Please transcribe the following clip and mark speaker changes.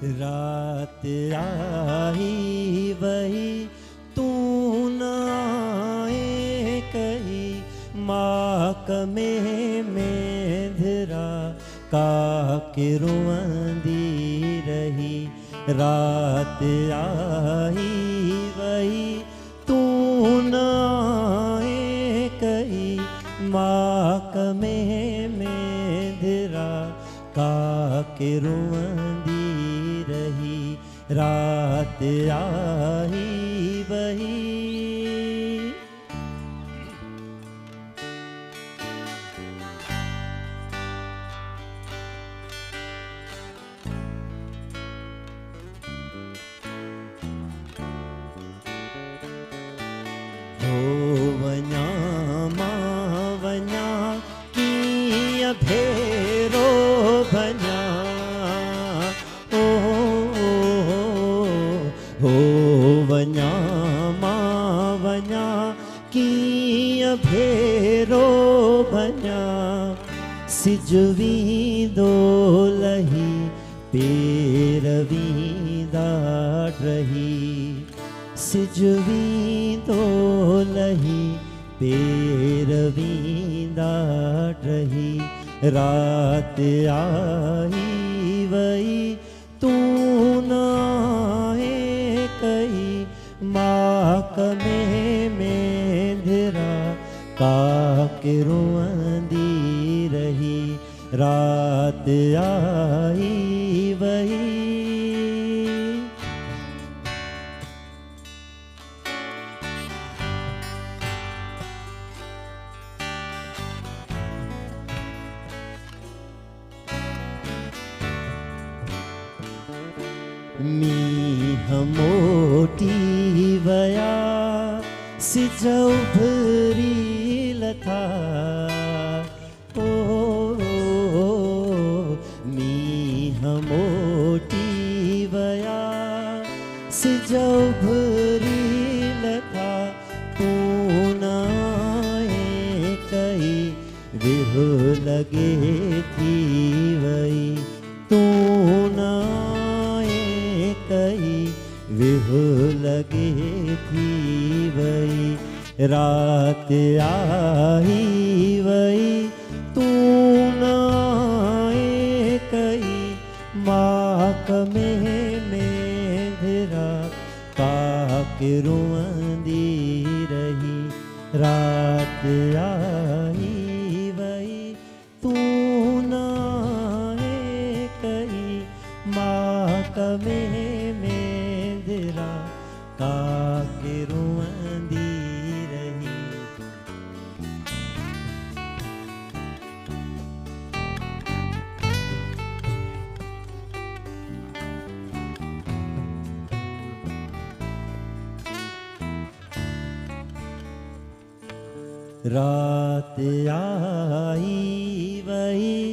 Speaker 1: रात आई वही तू न आए कही, माक में धिरा का किरुंदी रही। रात आई वही तू न आए कही, माक में धिरा का किरुंदी रही। रात आई वही। वञा मां वञा कीअं भेरो भञा, हो वञा मां वञा कीअं भेरो भञा। सिज वींदो लही पेर वींदा रही, सिज वींदो लही पेर वींदा रही। रात आई वही तू न आए कही, माक में धिरा का किरुंदी रही। रात आई वही। मीह मोटी वया सिज उभरी लथा, मीह मोटी वया सिज उभरी लथा। तू न आए कही विह लगे थी वही, तू न कही विह लगे थी वही। रात आई वही तू न आए कही, माक में धिरा का किरुंदी रही। रात आई वही तू न आए कही, माक में धिरा का किरुंदी रही। रात आई वही